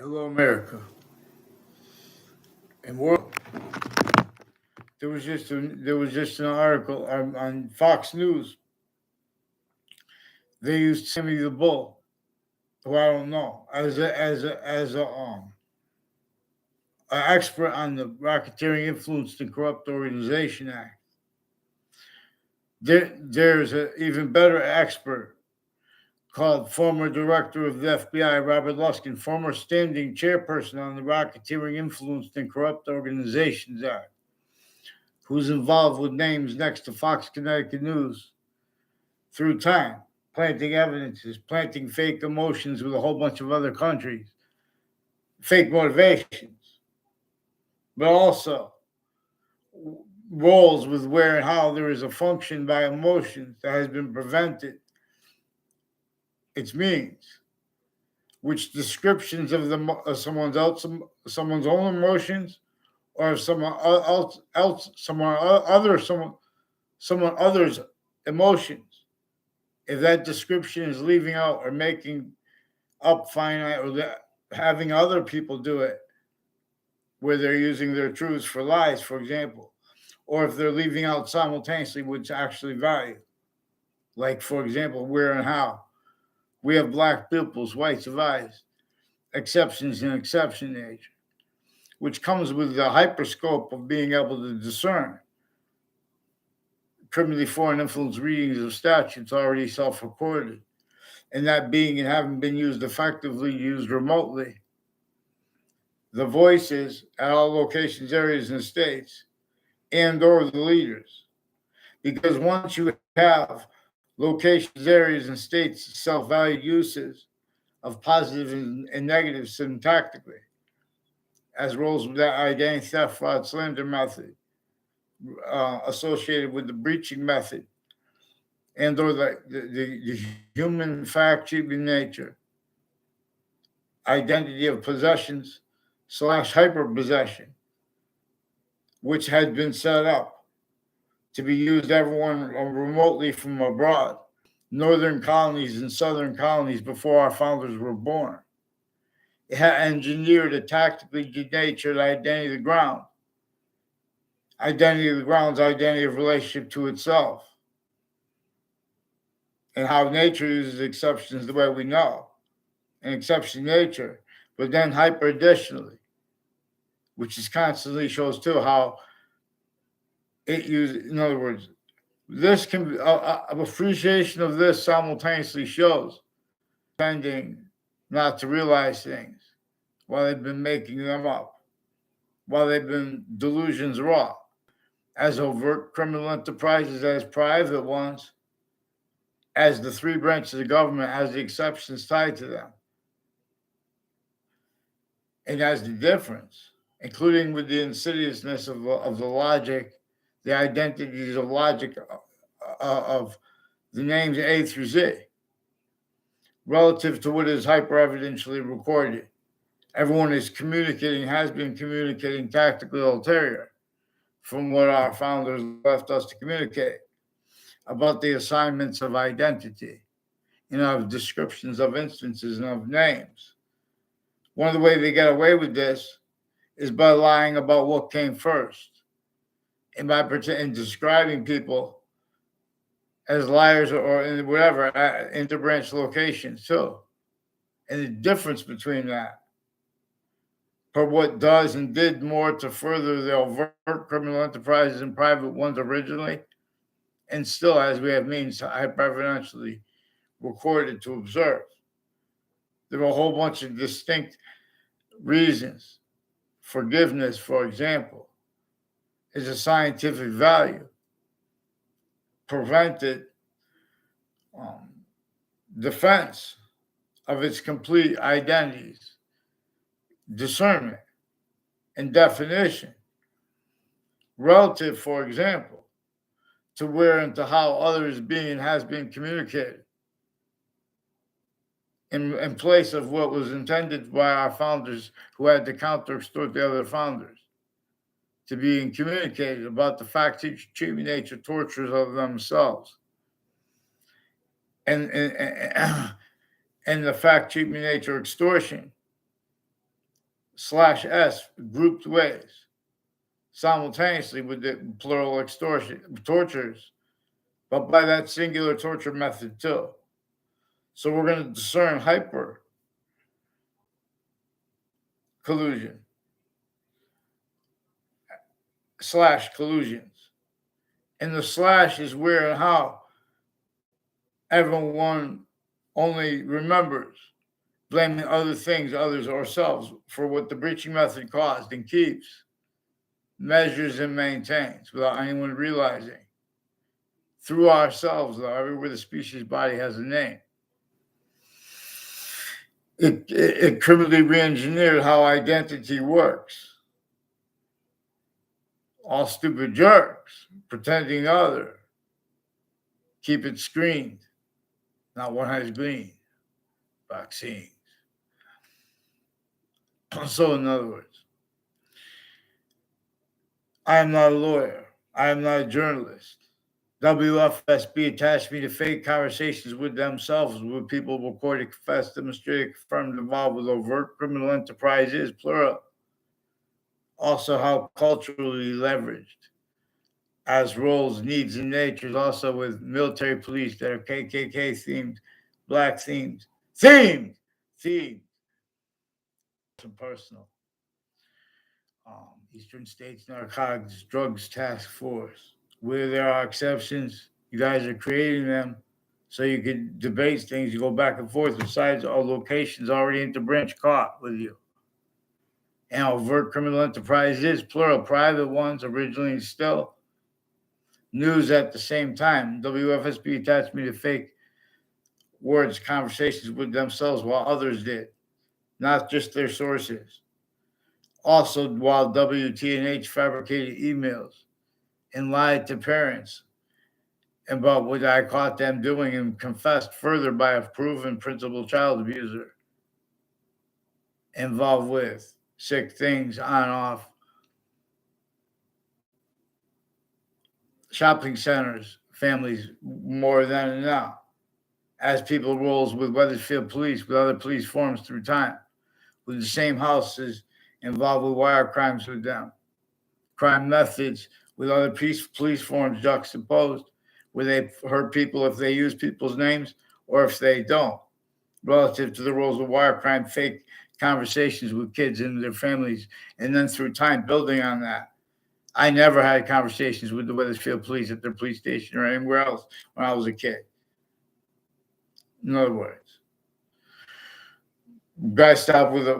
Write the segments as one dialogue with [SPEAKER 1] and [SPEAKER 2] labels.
[SPEAKER 1] Hello, America and world. There was just an article on Fox News. They used Sammy the Bull, who I don't know, as a expert on the Racketeering, Influenced, and Corrupt Organization Act. There's an even better expert called former director of the FBI, Robert Luskin, former standing chairperson on the Racketeering, Influenced, and Corrupt Organizations Act, who's involved with names next to Fox Connecticut News through time, planting evidences, planting fake emotions with a whole bunch of other countries, fake motivations, but also roles with where and how there is a function by emotions that has been prevented. Its means, which descriptions of someone's own emotions, or of someone other's emotions. If that description is leaving out or making up finite or having other people do it, where they're using their truths for lies, for example, or if they're leaving out simultaneously what's actually value, like, for example, where and how. We have black pupils, whites of eyes, exceptions in exception nature, which comes with the hyperscope of being able to discern criminally foreign influence readings of statutes already self-recorded, and that being and having been used effectively, used remotely. The voices at all locations, areas, and states, and or the leaders. Because once you have locations, areas, and states self-valued uses of positive and negative syntactically, as roles with that identity theft, fraud, slander method, associated with the breaching method, and or the human fact keeping nature, identity of possessions / hyper possession, which had been set up to be used everyone remotely from abroad, northern colonies and southern colonies before our founders were born. It had engineered a tactically denatured identity of the ground. Identity of the ground's identity of relationship to itself. And how nature uses exceptions the way we know. And exception nature, but then hyper additionally, which is constantly shows too how it uses, in other words, this can be appreciation of this simultaneously shows tending not to realize things while they've been making them up, while they've been delusions raw, as overt criminal enterprises as private ones, as the three branches of government has the exceptions tied to them, and as the difference, including with the insidiousness of the logic, the identities of logic of the names A through Z, relative to what is hyper evidentially recorded. Everyone is communicating, has been communicating tactically ulterior from what our founders left us to communicate about the assignments of identity and of descriptions of instances and of names. One of the ways they get away with this is by lying about what came first and by describing people as liars or in whatever interbranch locations too. And the difference between that, for what does and did more to further the overt criminal enterprises and private ones originally, and still as we have means hyper-evidentially recorded to observe. There are a whole bunch of distinct reasons. Forgiveness, for example, is a scientific value. Prevented defense of its complete identities, discernment, and definition, relative, for example, to where and to how others being has been communicated in place of what was intended by our founders who had to counter-extort the other founders to being communicated about the fact treatment nature tortures of themselves and the fact treatment nature extortion slash S grouped ways, simultaneously with the plural extortion tortures, but by that singular torture method too. So we're going to discern hyper collusion slash collusions. And the slash is where and how everyone only remembers blaming other things, others, or ourselves for what the breaching method caused and keeps, measures, and maintains without anyone realizing. Through ourselves, though, everywhere the species body has a name. It criminally re-engineered how identity works. All stupid jerks pretending other. Keep it screened. Not one has green. Vaccines. So, in other words, I am not a lawyer. I am not a journalist. WFSB attached me to fake conversations with themselves, with people recorded, confessed, demonstrated, confirmed, involved with overt criminal enterprises, plural. Also, how culturally leveraged as roles, needs, and natures, also with military police that are KKK themed, black themed, some personal. Eastern States Narcotics Drugs Task Force. Where there are exceptions, you guys are creating them so you can debate things. You go back and forth with sides or locations already interbranch caught with you. And overt criminal enterprises, plural, private ones, originally and still. News at the same time. WFSB attached me to fake words, conversations with themselves while others did, not just their sources. Also, while WTNH fabricated emails and lied to parents about what I caught them doing and confessed further by a proven principal child abuser involved with sick things on off shopping centers, families more than now, as people rolls with Weathersfield police, with other police forms through time, with the same houses involved with wire crimes with them, crime methods with other police forms juxtaposed, where they hurt people if they use people's names or if they don't, relative to the roles of wire crime, fake conversations with kids and their families, and then through time building on that. I never had conversations with the Weathersfield police at their police station or anywhere else when I was a kid. In other words, guy stopped with a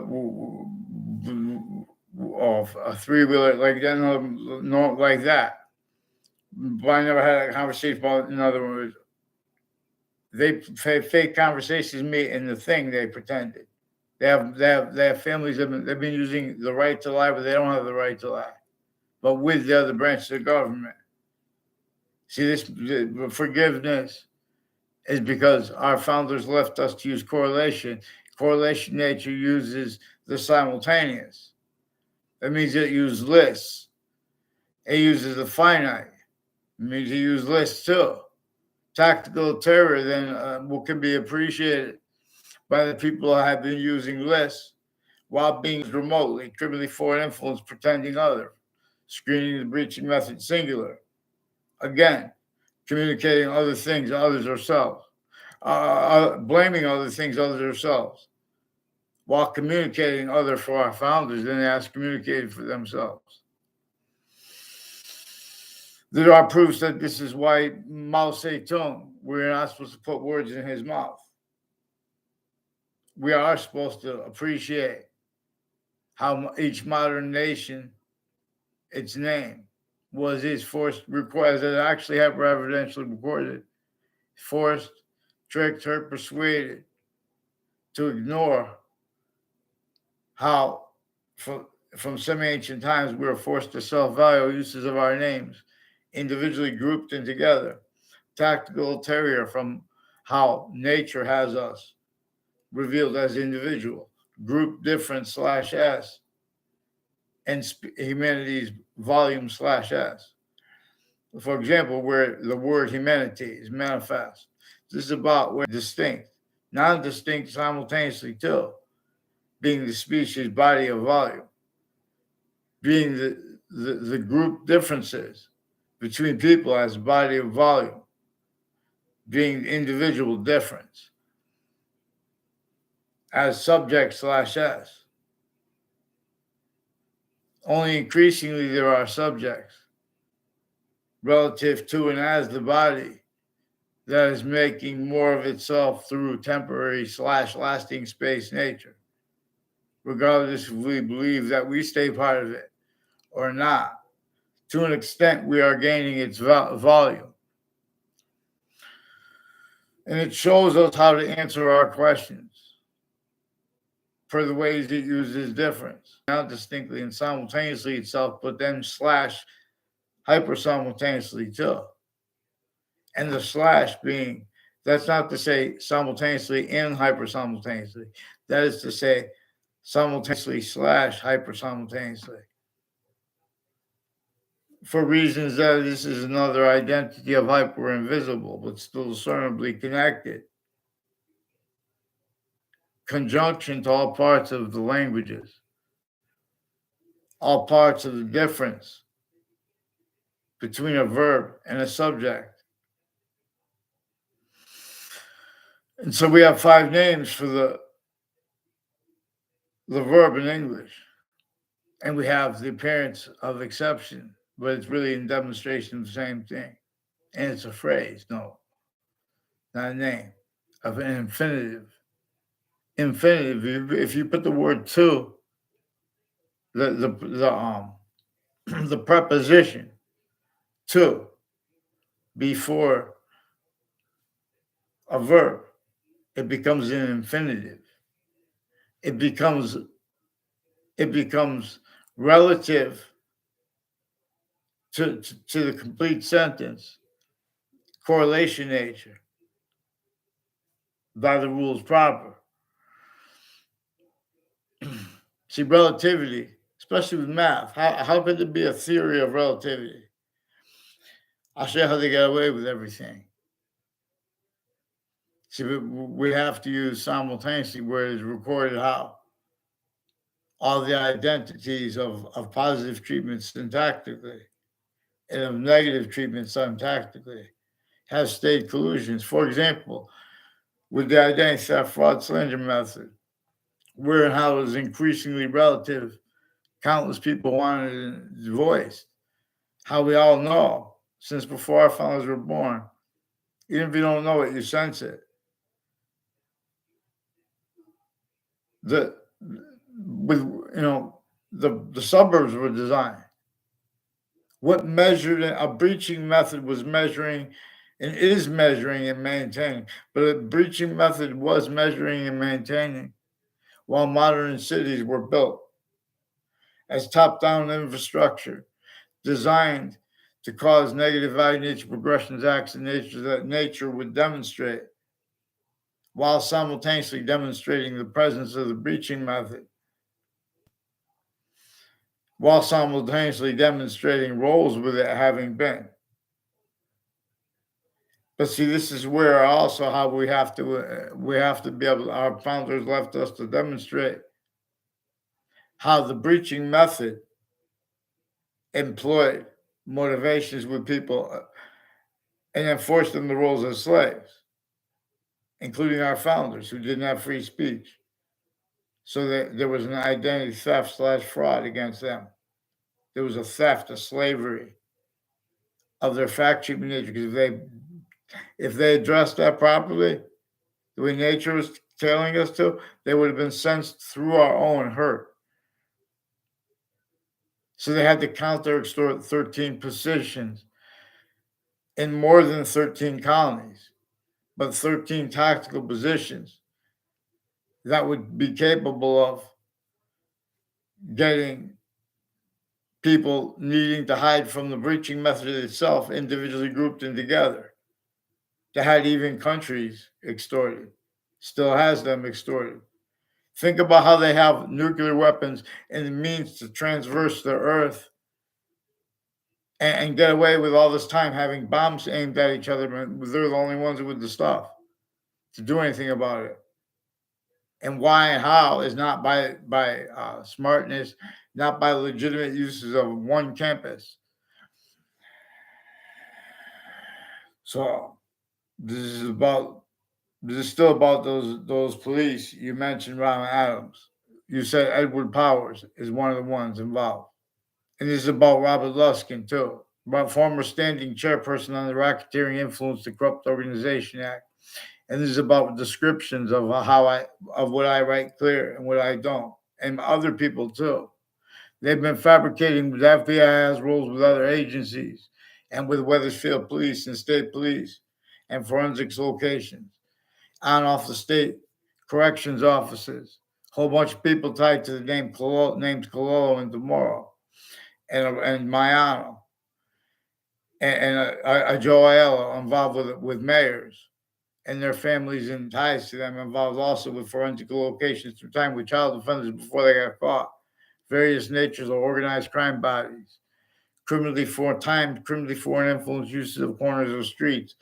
[SPEAKER 1] three-wheeler like that, no, like that. But I never had a conversation about. In other words, they fake conversations meet in the thing they pretended. They have families that they've been using the right to lie, but they don't have the right to lie. But with the other branches of government. See, this forgiveness is because our founders left us to use correlation. Correlation nature uses the simultaneous. That means it uses lists. It uses the finite. It means it uses lists too. Tactical terror then what can be appreciated by the people who have been using lists while being remotely, criminally foreign influence, pretending other, screening the breaching method singular. Again, communicating other things, others ourselves, blaming other things, others ourselves, while communicating other for our founders, then they have communicated for themselves. There are proofs that this is why Mao Zedong, we're not supposed to put words in his mouth. We are supposed to appreciate how each modern nation, its name, was his forced request that actually have evidentially recorded, forced, tricked, hurt, persuaded to ignore how from semi-ancient times we were forced to self-value uses of our names, individually grouped and together. Tactical terror from how nature has us revealed as individual, group difference /S, and humanity's volume /S. For example, where the word humanity is manifest. This is about where distinct, non-distinct simultaneously too. being the species body of volume, being the group differences between people as body of volume, being individual difference as subject slash S. Only increasingly there are subjects relative to and as the body that is making more of itself through temporary slash lasting space nature, regardless if we believe that we stay part of it or not. To an extent, we are gaining its volume. And it shows us how to answer our questions for the ways it uses difference, not distinctly and simultaneously itself, but then slash hyper simultaneously too. And the slash being, that's not to say simultaneously and hyper simultaneously. That is to say simultaneously slash hyper simultaneously. For reasons that this is another identity of hyper invisible, but still discernibly connected. Conjunction to all parts of the languages, all parts of the difference between a verb and a subject. And so we have 5 names for the verb in English. And we have the appearance of exception, but it's really in demonstration of the same thing. And it's a phrase, no, not a name, of an infinitive. Infinitive, if you put the word to, the preposition to before a verb, it becomes an infinitive. It becomes relative to the complete sentence, correlation nature, by the rules proper. See, relativity, especially with math, how could there be a theory of relativity? I'll show you how they get away with everything. See, we have to use simultaneously where it is recorded how. All the identities of positive treatment syntactically and of negative treatment syntactically have state collusions. For example, with the identity theft fraud slander method, where and how it is increasingly relative, countless people wanted it voiced. How we all know, since before our founders were born, even if you don't know it, you sense it. The suburbs were designed. What measured a breaching method was measuring and is measuring and maintaining, but a breaching method was measuring and maintaining while modern cities were built as top-down infrastructure designed to cause negative value nature progressions acts in nature that nature would demonstrate while simultaneously demonstrating the presence of the breaching method, while simultaneously demonstrating roles with it having been. But see, this is where also how we have to be able, our founders left us to demonstrate how the breaching method employed motivations with people and enforced them the roles as slaves, including our founders who didn't have free speech. So that there was an identity theft slash fraud against them. There was a theft, a slavery of their fact treatment nature. Because if they addressed that properly, the way nature was telling us to, they would have been sensed through our own hurt. So they had to counter extort 13 positions in more than 13 colonies, but 13 tactical positions that would be capable of getting people needing to hide from the breaching method itself, individually grouped in together, to had even countries extorted, still has them extorted. Think about how they have nuclear weapons and the means to transverse the earth and get away with all this time having bombs aimed at each other, but they're the only ones with the stuff to do anything about it. And why and how is not by smartness, not by legitimate uses of one campus. So this is about this is still about those police you mentioned, Ron Adams. You said Edward Powers is one of the ones involved, and this is about Robert Luskin too, about former standing chairperson on the Racketeering Influence the Corrupt Organization Act, and this is about descriptions of how I of what I write clear and what I don't, and other people too. They've been fabricating with FBI has rules with other agencies and with Weathersfield Police and state police and forensics locations on off the state corrections offices. A whole bunch of people tied to the names Cololo and Demoro and Mayano and a Joe Aiello involved with mayors and their families and ties to them, involved also with forensic locations through time with child offenders before they got caught. Various natures of organized crime bodies, criminally foreign influence uses of corners of streets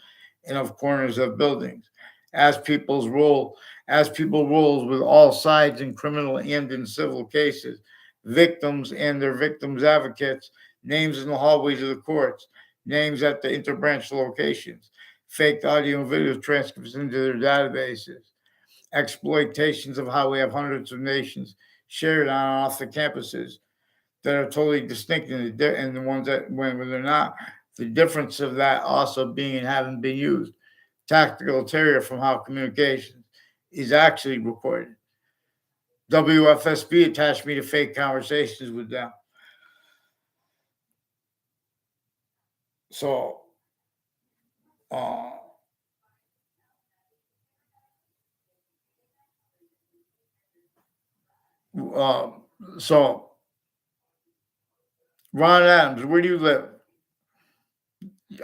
[SPEAKER 1] and of corners of buildings, as people's role as people roles with all sides in criminal and in civil cases, victims and their victims advocates, names in the hallways of the courts, names at the interbranch locations, faked audio and video transcripts into their databases, exploitations of how we have hundreds of nations shared on and off the campuses that are totally distinct and the ones that when they're not. The difference of that also being and having been used. Tactical terror from how communications is actually recorded. WFSB attached me to fake conversations with them. So, uh, uh, so Ron Adams, where do you live?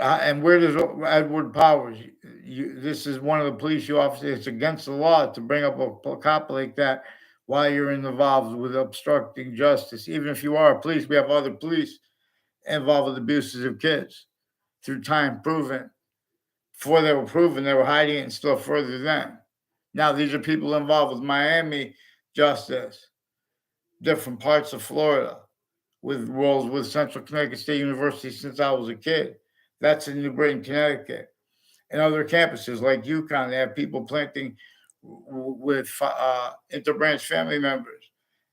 [SPEAKER 1] And where does Edward Powers? This is one of the police you officers. It's against the law to bring up a cop like that while you're involved with obstructing justice. Even if you are a police, we have other police involved with abuses of kids through time proven. Before they were proven, they were hiding it and still further then. Now these are people involved with Miami justice, different parts of Florida, with roles with Central Connecticut State University since I was a kid. That's in New Britain, Connecticut. And other campuses like UConn, they have people planting with interbranch family members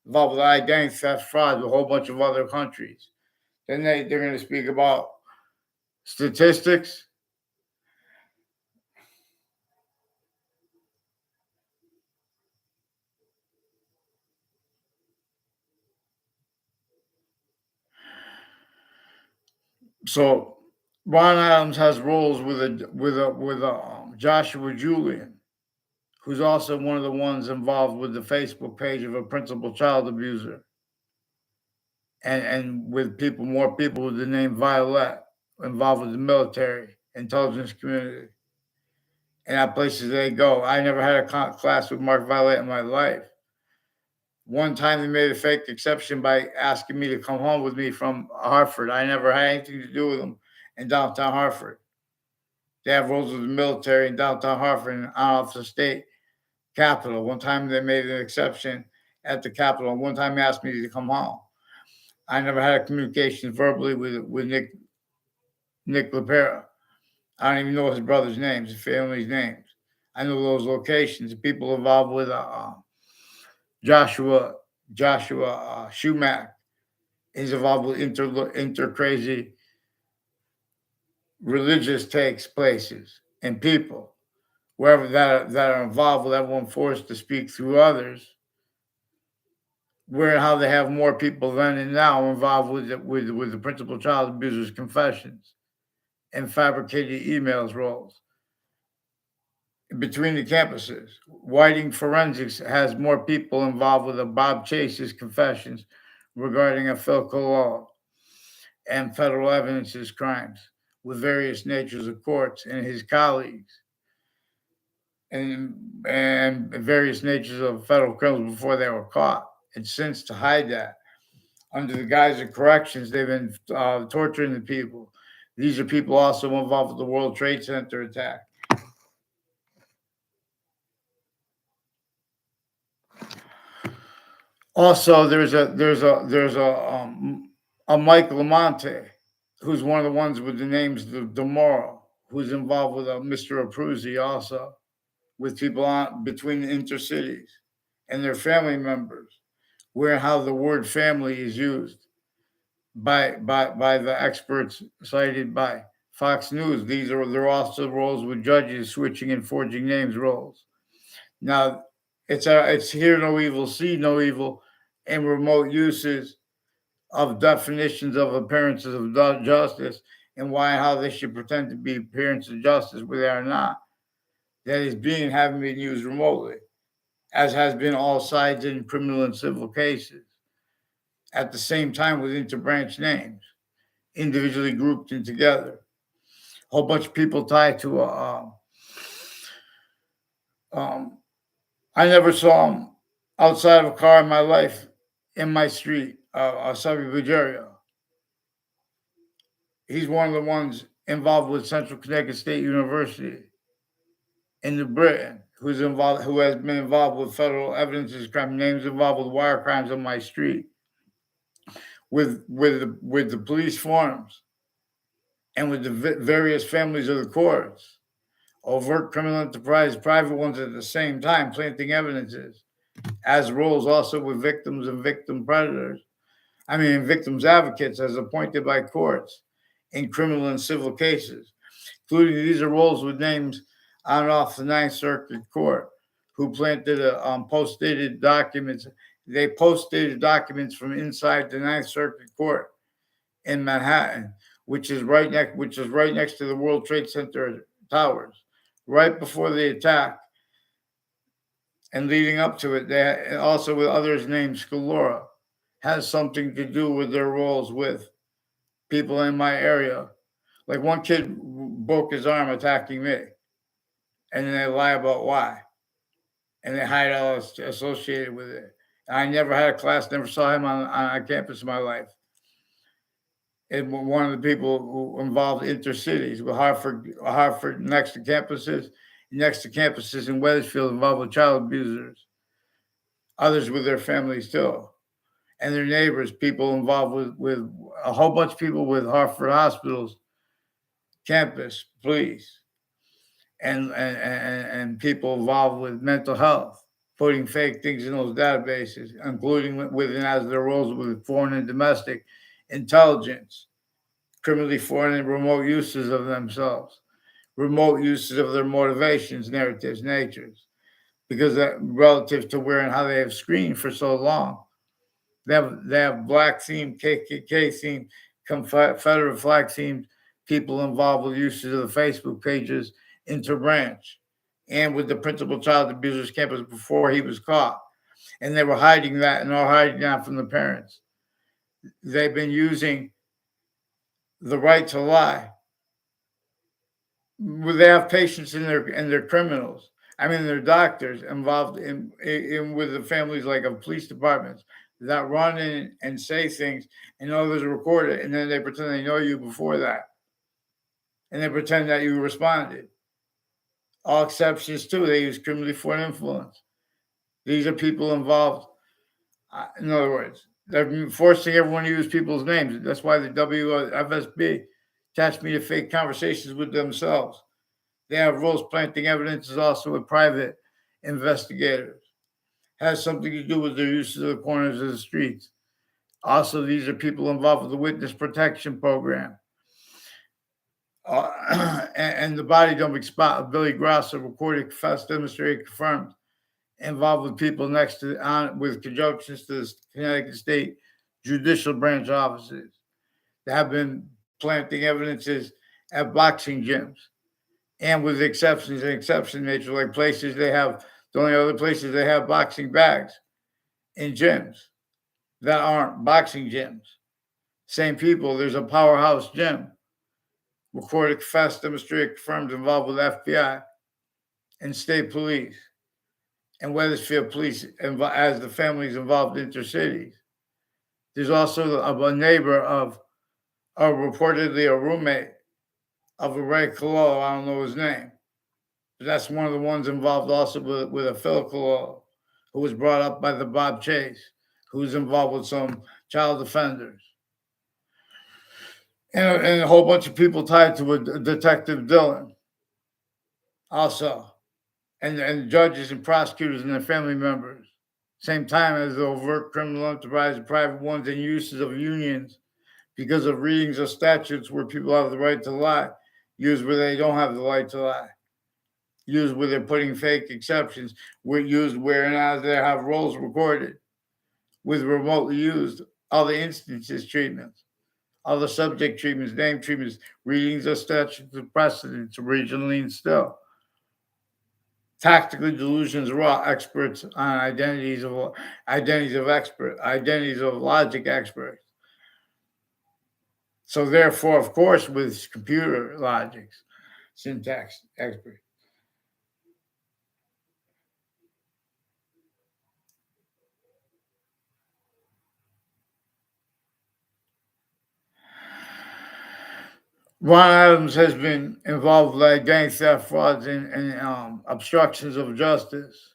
[SPEAKER 1] involved with identity theft, fraud, with a whole bunch of other countries. Then they're going to speak about statistics. So Ron Adams has roles with Joshua Julian, who's also one of the ones involved with the Facebook page of a principal child abuser, and with more people with the name Violet involved with the military intelligence community, and at places they go. I never had a class with Mark Violet in my life. One time they made a fake exception by asking me to come home with me from Hartford. I never had anything to do with them in downtown Hartford. They have roles with the military in downtown Hartford and off the state capitol. One time they made an exception at the capitol. One time they asked me to come home. I never had a communication verbally with Nick LaPera. I don't even know his brother's names, his family's names. I know those locations. The people involved with Joshua Schumack is involved with inter crazy religious takes places and people wherever that are involved with everyone forced to speak through others. Where and how they have more people then and now involved with the principal child abuser's confessions and fabricated emails rolls between the campuses. Whiting Forensics has more people involved with the Bob Chase's confessions regarding a Phil Cololo and federal evidence's crimes with various natures of courts and his colleagues and various natures of federal criminals before they were caught. And since to hide that, under the guise of corrections, they've been torturing the people. These are people also involved with the World Trade Center attack. Also, there's a Mike Lamonte, who's one of the ones with the names Demoro, who's involved with a Mr. Abruzzi also, with people on between the intercities and their family members, where how the word family is used by the experts cited by Fox News. They're also roles with judges switching and forging names roles. Now, it's hear no evil, see no evil, and remote uses of definitions of appearances of justice and why and how they should pretend to be appearances of justice where they are not. That is being having been used remotely, as has been all sides in criminal and civil cases. At the same time, with interbranch names, individually grouped and together, a whole bunch of people tied to a. Um, I never saw him outside of a car in my life, in my street, Sammy. He's one of the ones involved with Central Connecticut State University in New Britain, who has been involved with federal evidences crime, names involved with wire crimes on my street, with the police forms and with the various families of the courts, overt criminal enterprise, private ones at the same time, planting evidences, as roles also with victims and victim predators. I mean, victims advocates as appointed by courts in criminal and civil cases, including these are roles with names on and off the Ninth Circuit Court, who planted post-dated documents. They post-dated documents from inside the Ninth Circuit Court in Manhattan, which is right next to the World Trade Center towers. Right before the attack and leading up to it, they also with others named Scalora, has something to do with their roles with people in my area. Like one kid broke his arm attacking me, and then they lie about why, and they hide all associated with it. I never had a class, never saw him on campus in my life. And one of the people who involved intercities with Hartford next to campuses in Wethersfield involved with child abusers, others with their families too, and their neighbors, people involved with a whole bunch of people with Hartford hospitals, campus, police, and people involved with mental health, putting fake things in those databases, including within as their roles with foreign and domestic intelligence, criminally foreign and remote uses of themselves, remote uses of their motivations, narratives, natures, because that relative to where and how they have screened for so long. They have black themed, KKK themed, Confederate flag themed people involved with uses of the Facebook pages interbranch and with the principal child abusers campus before he was caught. And they were hiding that and are hiding that from the parents. They've been using the right to lie. They have patients in their criminals. I mean, they're doctors involved in with the families like of police departments that run in and say things and others record it, and then they pretend they know you before that, and they pretend that you responded. All exceptions too. They use criminally foreign influence. These are people involved. In other words, they're forcing everyone to use people's names. That's why the WFSB attached me to fake conversations with themselves. They have roles planting evidences also with private investigators. Has something to do with their use of the corners of the streets. Also, these are people involved with the witness protection program. And the body dumping spot of Billy Gross, a recorded, confessed, demonstrated, confirmed, involved with people next to with conjunctions to the Connecticut State Judicial Branch offices that have been planting evidences at boxing gyms, and with exceptions and exception nature, like places they have the only other places they have boxing bags in gyms that aren't boxing gyms. Same people. There's a powerhouse gym, recorded, confessed, demonstrated, confirmed, involved with FBI and state police and Wethersfield police as the families involved intercities. There's also a neighbor of reportedly a roommate of a Ray Cololo. I don't know his name. But that's one of the ones involved also with a Phil Cololo, who was brought up by the Bob Chase, who's involved with some child offenders, and a whole bunch of people tied to a Detective Dylan also, and judges and prosecutors and their family members. Same time as the overt criminal enterprise, private ones, and uses of unions because of readings of statutes where people have the right to lie, used where they don't have the right to lie, used where they're putting fake exceptions, used where now they have roles recorded, with remotely used other instances treatments, other subject treatments, name treatments, readings of statutes of precedents, originally and still. Tactically delusions raw experts on identities of identities of logic experts. So therefore, of course, with computer logics, syntax experts. Ron Adams has been involved with identity theft, frauds, and obstructions of justice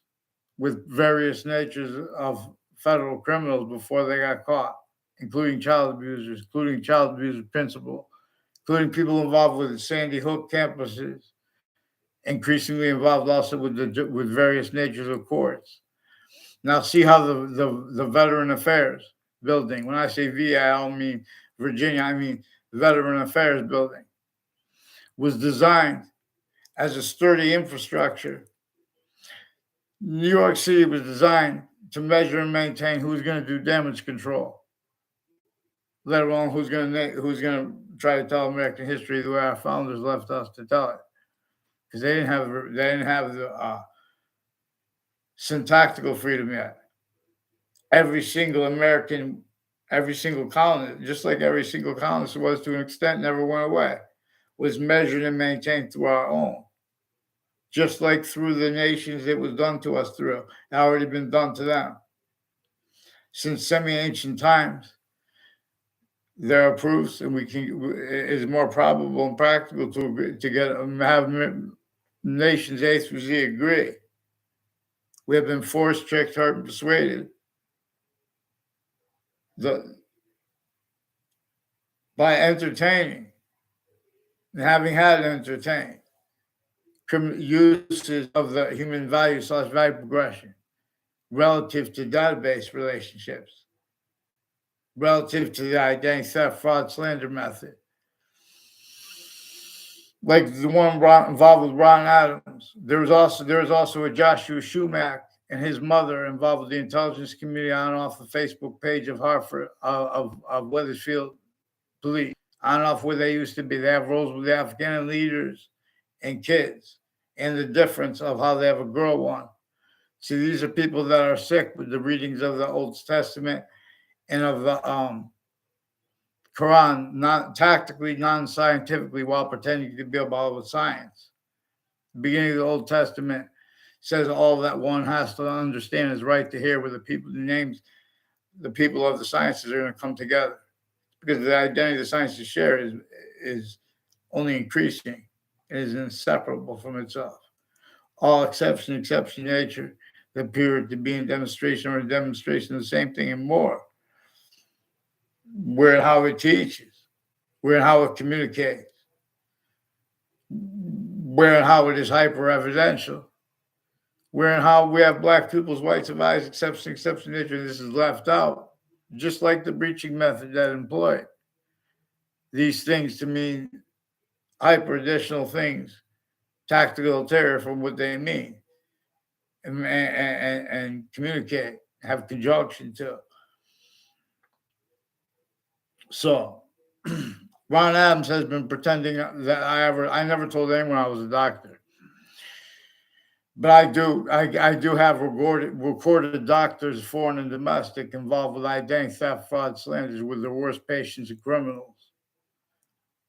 [SPEAKER 1] with various natures of federal criminals before they got caught, including child abusers, including child abuser principal, including people involved with the Sandy Hook campuses, increasingly involved also with various natures of courts. Now, see how the Veteran Affairs building, when I say VA, I don't mean Virginia, I mean Veteran Affairs building, was designed as a sturdy infrastructure. New York City was designed to measure and maintain who's going to do damage control, let alone who's going to try to tell American history the way our founders left us to tell it, because they didn't have the syntactical freedom yet. Every single American, every single colonist, just like every single colonist was to an extent, never went away, was measured and maintained through our own. Just like through the nations it was done to us through, it already been done to them. Since semi-ancient times, there are proofs, and it is more probable and practical to have nations A through Z agree. We have been forced, tricked, hurt, and persuaded by entertaining and having had entertained uses of the human value/value progression relative to database relationships, relative to the identity theft, fraud, slander method, like the one involved with Ron Adams. There was also a Joshua Schumack and his mother involved with the intelligence community on and off the Facebook page of Hartford of Wethersfield Police, on and off where they used to be. They have roles with the Afghan leaders and kids, and the difference of how they have a girl one. See, these are people that are sick with the readings of the Old Testament and of the Quran, not tactically, non-scientifically, while pretending to be about with science. The beginning of the Old Testament says all that one has to understand is right to hear, where the people of the sciences are going to come together, because the identity the sciences share is only increasing. It is inseparable from itself. All exception nature that appear to be in demonstration or a demonstration of the same thing and more. Where and how it teaches, where and how it communicates, where and how it is hyper evidential, where and how we have black people's rights of eyes, exception nature. This is left out, just like the breaching method that employed these things to mean hyper additional things, tactical terror from what they mean, and communicate, have conjunction to. So, Ron Adams has been pretending that I never told anyone I was a doctor, but I do have recorded doctors, foreign and domestic, involved with identity theft, fraud, slanders with the worst patients and criminals.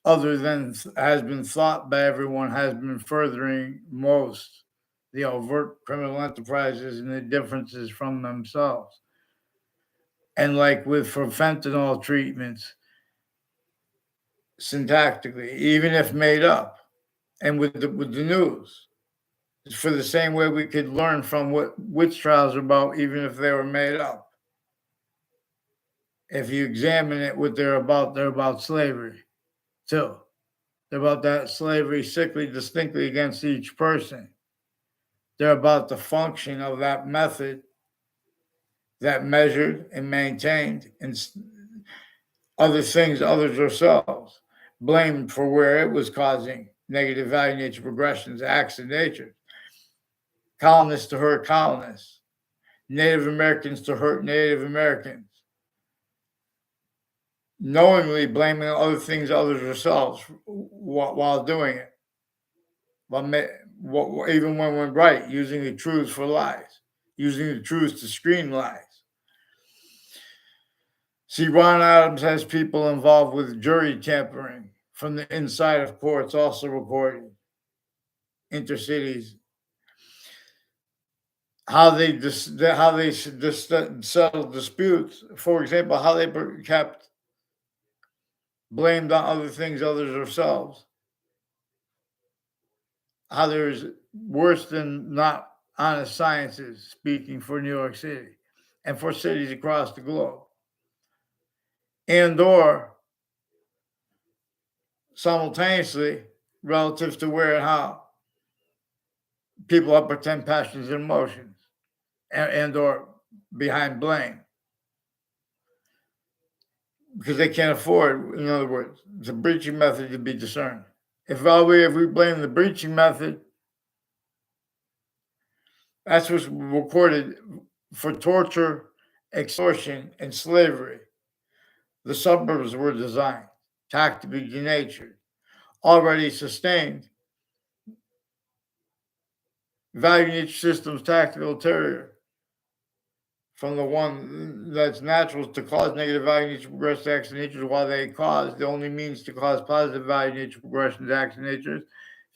[SPEAKER 1] Other than has been thought by everyone, has been furthering most the overt criminal enterprises and the differences from themselves. And like for fentanyl treatments, syntactically, even if made up, and with the news, it's for the same way we could learn from what witch trials are about, even if they were made up. if you examine it, what they're about slavery too. They're about that slavery sickly distinctly against each person. They're about the function of that method that measured and maintained and other things, others ourselves, blamed for where it was causing negative value nature progressions, acts of nature. Colonists to hurt colonists, Native Americans to hurt Native Americans, knowingly blaming other things, others ourselves while doing it. Even when we're right, using the truths for lies, using the truths to screen lies. See, Ron Adams has people involved with jury tampering from the inside of courts, also recorded intercities. How they settle disputes. For example, how they kept blamed on other things, others ourselves. How there's worse than not honest sciences speaking for New York City and for cities across the globe. And or simultaneously, relative to where and how people have pretend passions and emotions and or behind blame. Because they can't afford, in other words, the breaching method to be discerned. If we blame the breaching method, that's what's recorded for torture, extortion, and slavery. The suburbs were designed, tactically denatured, already sustained. Value each system's tactical terror from the one that's natural to cause negative value nature progressive acts of nature while they cause the only means to cause positive value nature progressions acts of nature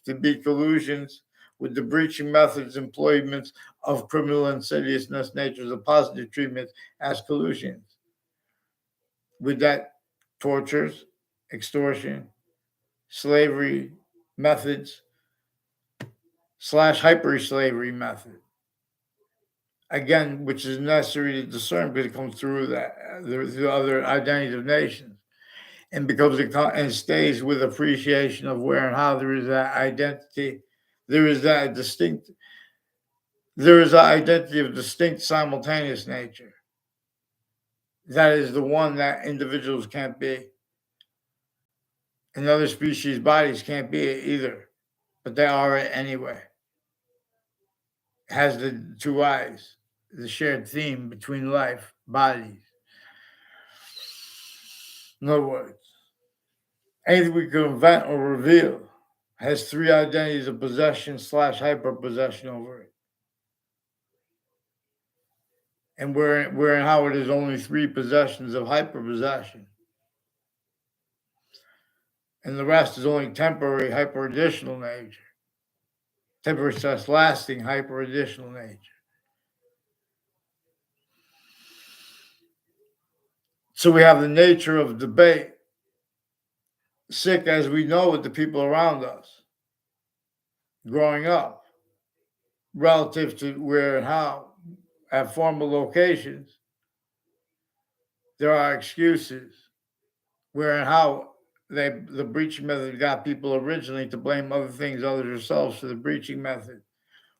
[SPEAKER 1] to be collusions with the breaching methods employments of criminal insidiousness natures of positive treatment as collusions with that tortures, extortion, slavery methods / hyper slavery method. Again, which is necessary to discern because it comes through the other identities of nations, and becomes and stays with appreciation of where and how there is that identity, there is that identity of distinct simultaneous nature. That is the one that individuals can't be, and other species' bodies can't be it either, but they are it anyway. It has the two eyes, the shared theme between life, bodies. In other words, anything we can invent or reveal has three identities of possession / hyper-possession over it. And where and how it is only three possessions of hyper-possession. And the rest is only temporary hyper-additional nature. Temporary / lasting hyper-additional nature. So we have the nature of debate, sick as we know with the people around us, growing up, relative to where and how, at formal locations, there are excuses where and how the breaching method got people originally to blame other things other themselves for the breaching method,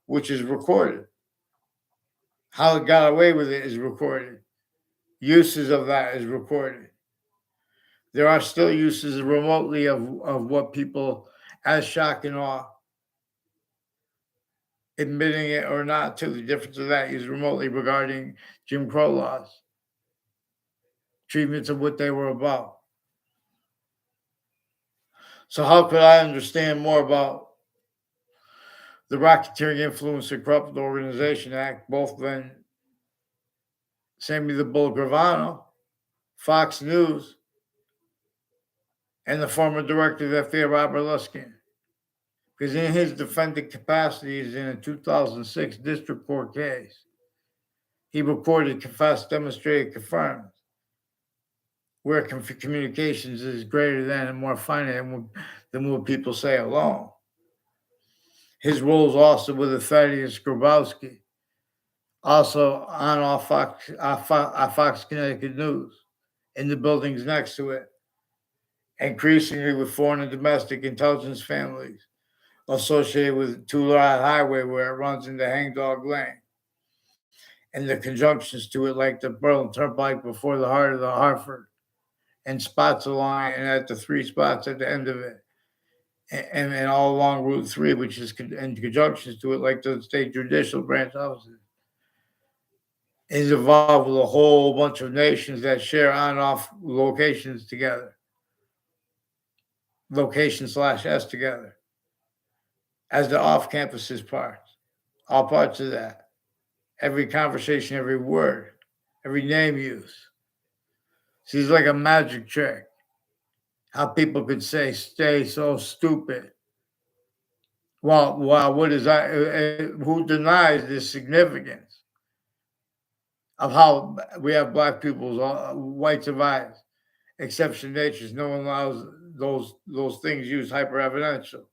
[SPEAKER 1] which is recorded. How it got away with it is recorded. Uses of that is recorded. There are still uses remotely of what people, as shock and awe, admitting it or not to. The difference of that is remotely regarding Jim Crow laws, treatments of what they were about. So how could I understand more about the Racketeering Influence and Corrupt Organization Act, both than Sammy the Bull Gravano, Fox News, and the former director of the FBI, Robert Luskin? Because in his defendant capacities in a 2006 district court case, he recorded, confessed, demonstrated, confirmed where communications is greater than and more finite than what people say alone. His roles also with Thaddeus Grabowski, also on Fox Connecticut News, in the buildings next to it, increasingly with foreign and domestic intelligence families associated with Tulare Highway where it runs into Hangdog Lane, and the conjunctions to it like the Berlin Turnpike before the heart of the Hartford, and spots along it, and at the three spots at the end of it, and all along Route 3, which is in conjunctions to it like the state judicial branch offices, is involved with a whole bunch of nations that share on and off locations together, location/S together, as the off campuses parts, all parts of that. Every conversation, every word, every name use. She's like a magic trick. How people could say, stay so stupid. Well, what is that? Who denies the significance of how we have black people's white survives, exception natures? No one allows those things used hyper evidential.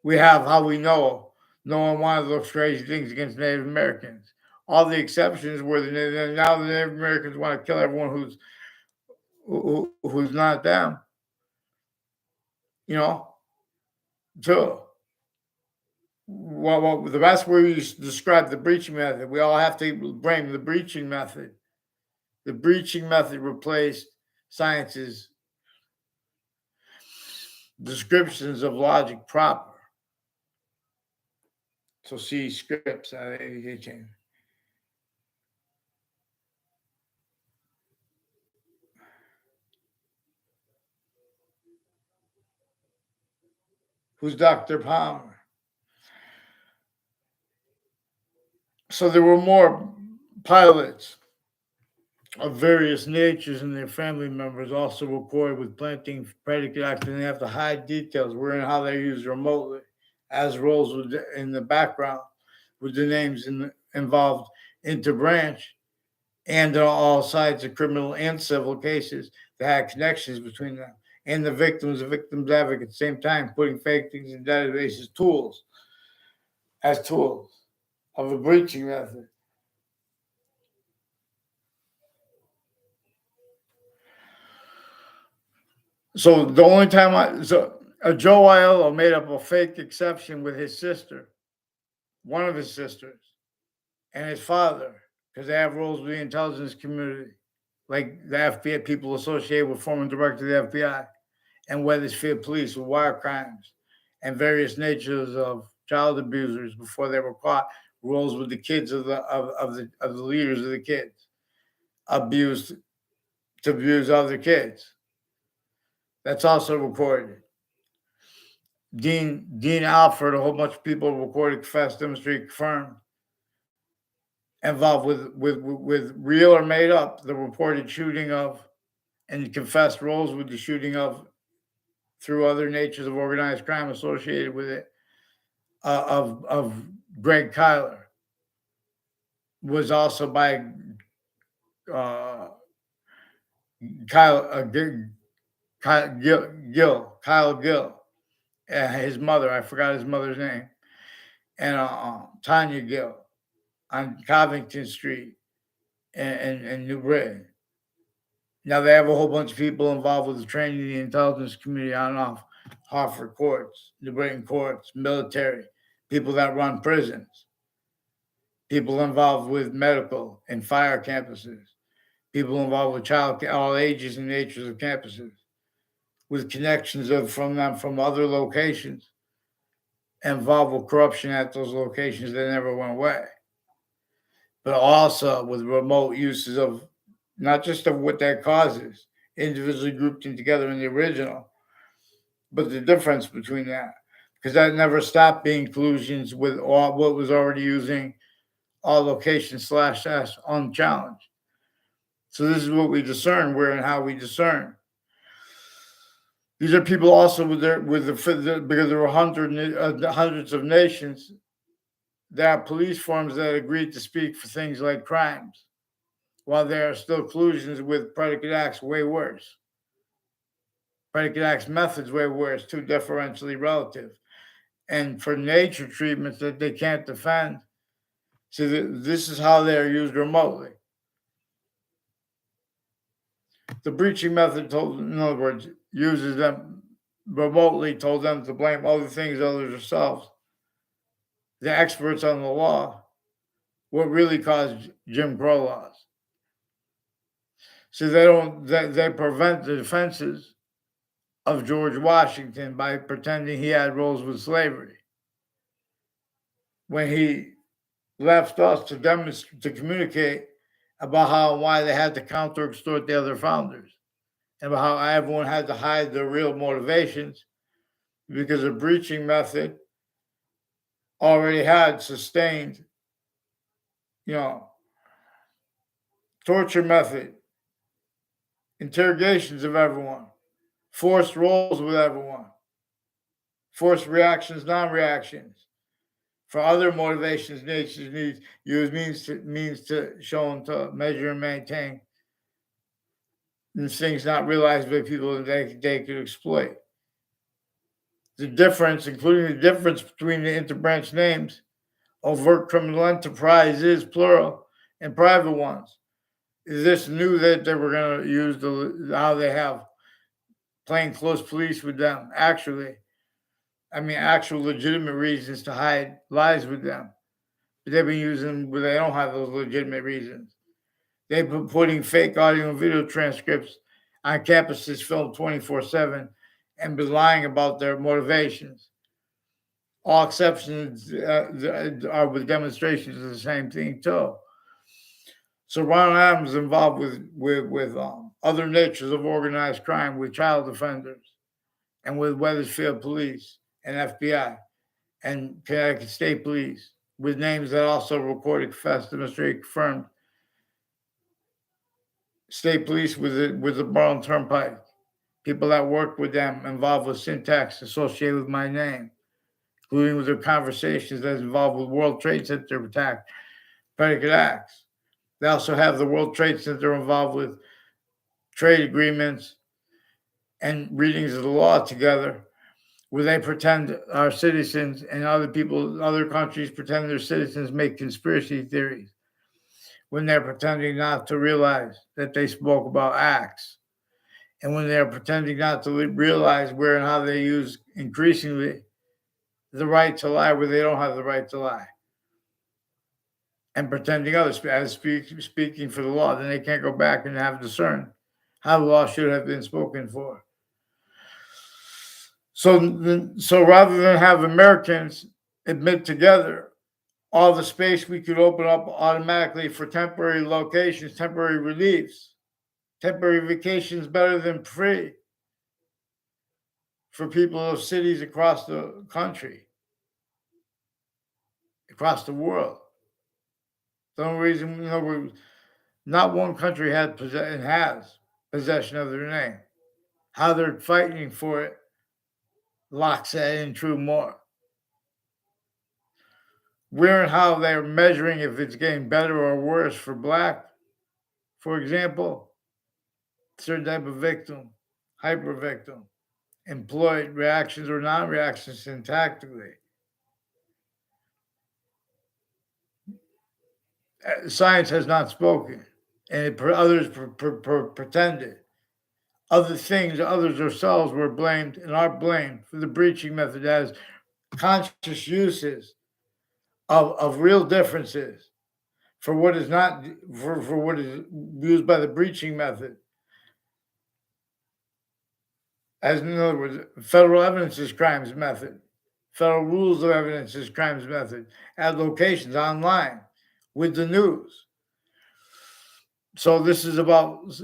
[SPEAKER 1] We have how we know no one wanted those crazy things against Native Americans. All the exceptions were now the Native Americans want to kill everyone who's not them. You know, so well, the best way you describe the breaching method, we all have to blame the breaching method. The breaching method replaced science's descriptions of logic proper. So see scripts. Who's Dr. Palmer? So there were more pilots of various natures and their family members also recorded with planting predicate acts, and they have to hide details wherein how they're used remotely as roles in the background with the names involved interbranch and on all sides of criminal and civil cases that had connections between them and the victims advocate at the same time, putting fake things in databases as tools of a breaching method. So the only time Joe Aiello made up a fake exception with his sister, one of his sisters, and his father, because they have roles with the intelligence community, like the FBI, people associated with former director of the FBI, and Wethersfield police with wire crimes, and various natures of child abusers before they were caught, roles with the kids of the leaders of the kids, abused to abuse other kids. That's also recorded. Dean Alford, a whole bunch of people recorded, confessed, demonstrated, confirmed, involved with real or made up the reported shooting of, and confessed roles with the shooting of through other natures of organized crime associated with it, of Greg Kyler, was also by Kyle Gill, his mother, I forgot his mother's name, and Tanya Gill on Covington Street in New Britain. Now they have a whole bunch of people involved with the training of the intelligence community on and off Hartford courts, New Britain courts, military, people that run prisons, people involved with medical and fire campuses, people involved with all ages and natures of campuses, with connections from other locations, involved with corruption at those locations that never went away, but also with remote uses of not just of what that causes, individually grouped in together in the original, but the difference between that, because that never stopped being collusions with all what was already using all location/s unchallenged. So this is what we discern, where and how we discern. These are people also because there were hundreds of nations. There are police forms that agreed to speak for things like crimes, while there are still collusions with predicate acts way worse. Predicate acts methods way worse, too differentially relative. And for nature treatments that they can't defend. So this is how they're used remotely. The breaching method told, in other words, uses them remotely, told them to blame other things other than themselves, the experts on the law, what really caused Jim Crow laws. So they prevent the defenses of George Washington by pretending he had roles with slavery. When he left us to demonstrate, to communicate about how and why they had to counter extort the other founders, and about how everyone had to hide their real motivations because the breaching method already had sustained, you know, torture method, interrogations of everyone, forced roles with everyone, forced reactions, non-reactions. For other motivations, nature's needs use means to shown to measure and maintain these things not realized by people that they could exploit. The difference, including the difference between the interbranch names, overt criminal enterprises, plural, and private ones. This knew that they were going to use how they have plainclothes police with them. Actually, I mean, actual legitimate reasons to hide lies with them. But they've been using where they don't have those legitimate reasons. They've been putting fake audio and video transcripts on campuses filmed 24/7 and been lying about their motivations. All exceptions are with demonstrations of the same thing too. So Ron Adams is involved with other natures of organized crime, with child offenders, and with Wethersfield Police and FBI and Connecticut State Police, with names that also recorded, confessed, demonstrated, confirmed. State Police with the Maryland Turnpike, people that worked with them involved with syntax associated with my name, including with their conversations that's involved with World Trade Center attack, predicate acts. They also have the World Trade Center involved with trade agreements and readings of the law together, where they pretend our citizens and other people, other countries pretend their citizens make conspiracy theories when they're pretending not to realize that they spoke about acts, and when they're pretending not to realize where and how they use increasingly the right to lie where they don't have the right to lie, and pretending others as speaking for the law, then they can't go back and have discerned how the law should have been spoken for. So rather than have Americans admit together all the space we could open up automatically for temporary locations, temporary reliefs, temporary vacations better than free for people of cities across the country, across the world. The only reason, not one country has possession of their name. How they're fighting for it locks that in true more. Where and how they're measuring if it's getting better or worse for Black, for example, certain type of victim, hyper victim, employed reactions or non-reactions syntactically. Science has not spoken, and others pretended. Other things, others ourselves were blamed and are blamed for the breaching method as conscious uses of real differences for what is not for what is used by the breaching method. As in other words, federal evidence is crimes method, federal rules of evidence is crimes method, at locations online with the news. So this is about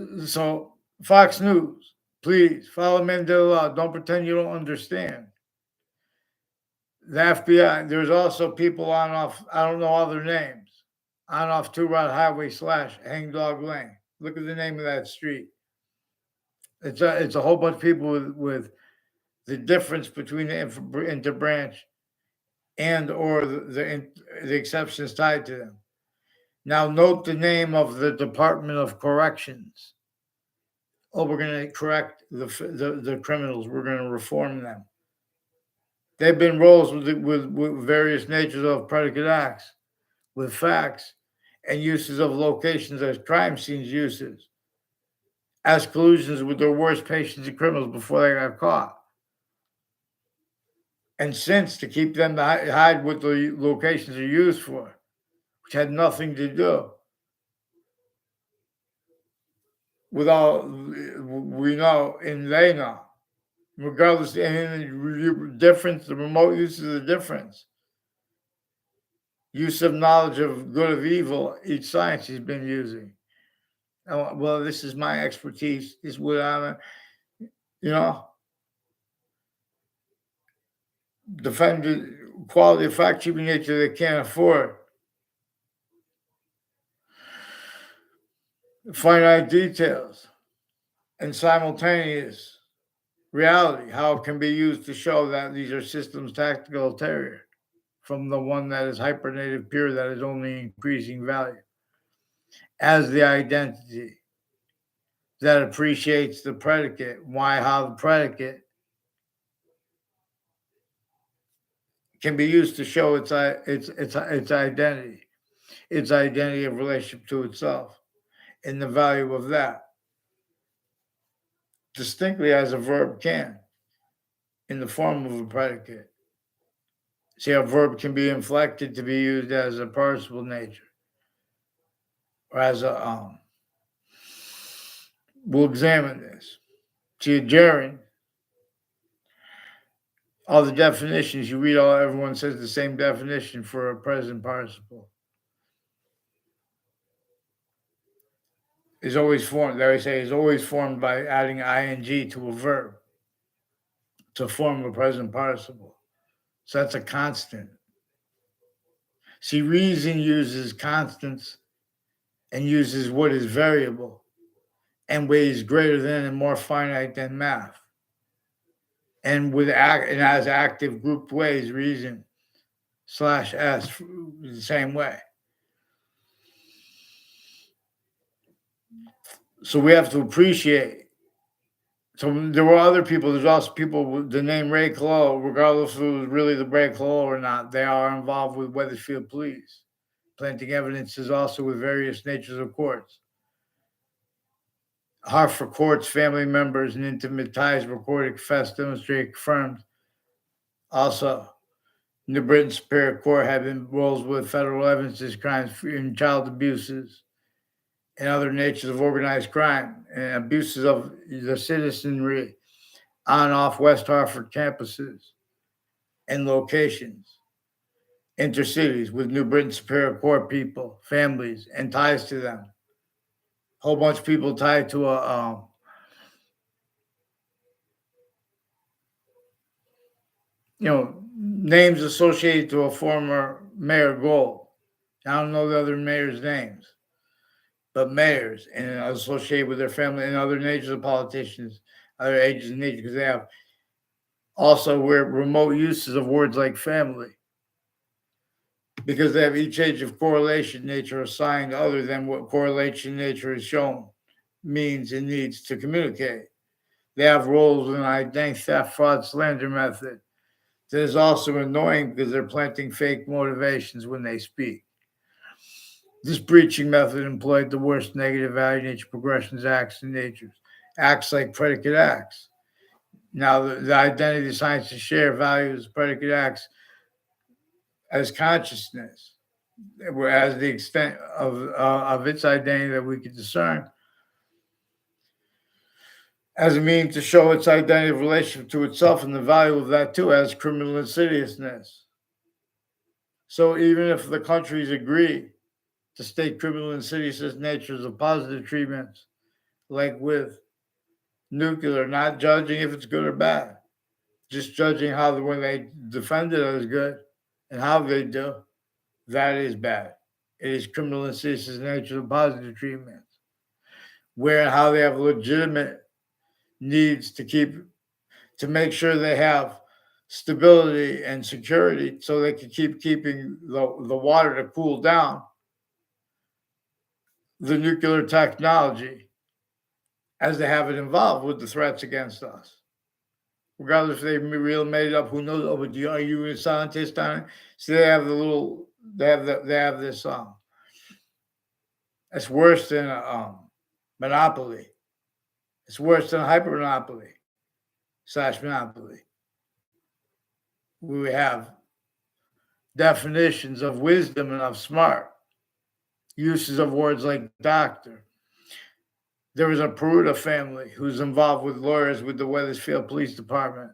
[SPEAKER 1] Fox News. Please follow Mandela law. Don't pretend you don't understand. The FBI. There's also people on off. I don't know all their names. On off Two Rod Highway / Hangdog Lane. Look at the name of that street. It's a whole bunch of people with the difference between the interbranch and or the exceptions tied to them. Now note the name of the Department of Corrections. Oh, we're going to correct the criminals. We're going to reform them. They've been roles with various natures of predicate acts, with facts, and uses of locations as crime scenes uses, as collusions with their worst patients and criminals before they got caught. And since to keep them to hide what the locations are used for, which had nothing to do with all we know and they know. Regardless, and the difference, the remote use is the difference. Use of knowledge of good of evil, each science has been using. Oh, well, this is my expertise. This is what I'm, you know, defend the quality of fact, cheaping nature they can't afford. Finite details and simultaneous reality, how it can be used to show that these are systems tactical ulterior from the one that is hypernative pure that is only increasing value as the identity that appreciates the predicate. Why, how the predicate can be used to show its identity of relationship to itself, and the value of that, distinctly as a verb can, in the form of a predicate. See, a verb can be inflected to be used as a participle nature, or as a we'll examine this. See, a gerund, all the definitions you read, everyone says the same definition for a present participle. Is always formed, there I say, is always formed by adding ing to a verb to form a present participle. So that's a constant. See, reason uses constants and uses what is variable and ways greater than and more finite than math. And and has active grouped ways, reason / s the same way. So we have to appreciate. So there were other people. There's also people with the name Ray Clow, regardless if it was really the Ray Clow or not. They are involved with Weathersfield Police, planting evidences also with various natures of courts. Hartford courts, family members, and intimate ties recorded, confessed, demonstrated, confirmed. Also, New Britain Superior Court had been roles with federal evidences, crimes, and child abuses, and other natures of organized crime and abuses of the citizenry on and off West Hartford campuses and locations, intercities with New Britain Superior Court people, families, and ties to them. A whole bunch of people tied to names associated to a former Mayor Gold. I don't know the other mayor's names, but mayors and associated with their family and other natures of politicians, other ages and nature, because they have also where remote uses of words like family, because they have each age of correlation nature assigned other than what correlation nature is shown, means, and needs to communicate. They have roles in identity theft, fraud, slander method. That is also annoying because they're planting fake motivations when they speak. This breaching method employed the worst negative value nature progressions, acts, and natures. Acts like predicate acts. Now, the identity science to share values predicate acts as consciousness, whereas the extent of its identity that we can discern as a means to show its identity of relationship to itself and the value of that too as criminal insidiousness. So even if the countries agree to state criminal insidious natures of positive treatments, like with nuclear, not judging if it's good or bad, just judging how when they defend it as good and how they do, that is bad. It is criminal insidious nature of positive treatments, where and how they have legitimate needs to make sure they have stability and security so they can keeping the water to cool down the nuclear technology as they have it involved with the threats against us. Regardless if they real made it up, who knows? Oh, but are you a scientist on it? So they have this it's worse than a monopoly. It's worse than hypermonopoly slash monopoly. We have definitions of wisdom and of smart, uses of words like doctor. There was a Peruta family who's involved with lawyers with the Weathersfield Police Department,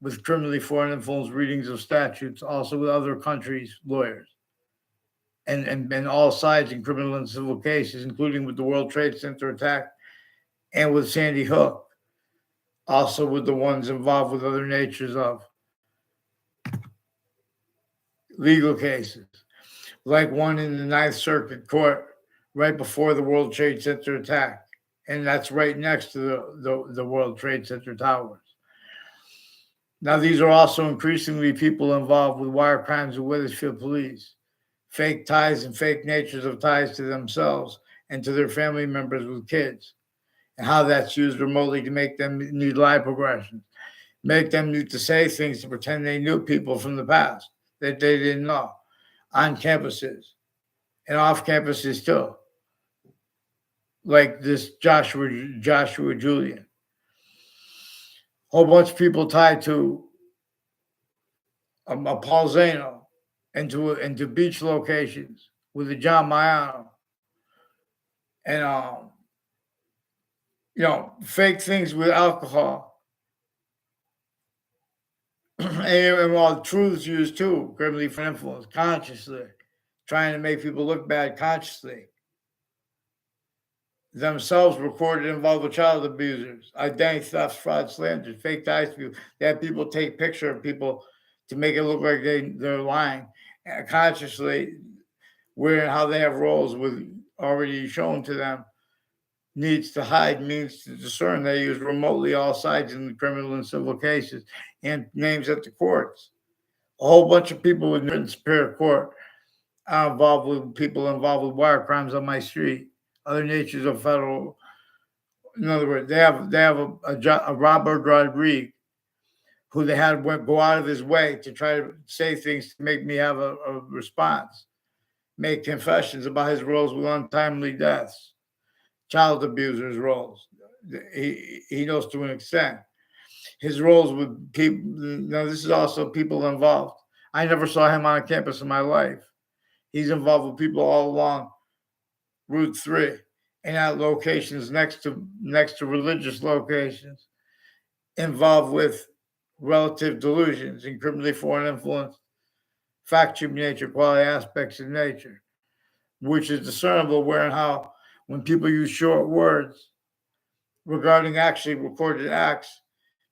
[SPEAKER 1] with criminally foreign influence readings of statutes, also with other countries' lawyers, and all sides in criminal and civil cases, including with the World Trade Center attack and with Sandy Hook, also with the ones involved with other natures of legal cases, like one in the Ninth Circuit Court right before the World Trade Center attack. And that's right next to the World Trade Center towers. Now, these are also increasingly people involved with wire crimes with Weathersfield police, fake ties and fake natures of ties to themselves and to their family members with kids, and how that's used remotely to make them need life progression, make them need to say things to pretend they knew people from the past that they didn't know on campuses and off campuses too, like this Joshua Julian. Whole bunch of people tied to a Paul Zano into beach locations with a John Maiano, and fake things with alcohol, and all truths used too, criminally for influence, consciously, trying to make people look bad consciously. Themselves recorded involved with child abusers, identity theft, fraud, slander, fake ties to people. They have people take picture of people to make it look like they're lying, and consciously, where and how they have roles with already shown to them, needs to hide, means to discern. They use remotely all sides in the criminal and civil cases and names at the courts. A whole bunch of people in Superior Court are involved with people involved with wire crimes on my street, other natures of federal. In other words, they have a Robert Rodriguez who they had go out of his way to try to say things to make me have a response, make confessions about his roles with untimely deaths, child abusers' roles. He knows to an extent. His roles with people. Now, this is also people involved. I never saw him on a campus in my life. He's involved with people all along Route 3 and at locations next to religious locations, involved with relative delusions and criminally foreign influence, factual nature, quality aspects of nature, which is discernible where and how when people use short words regarding actually recorded acts,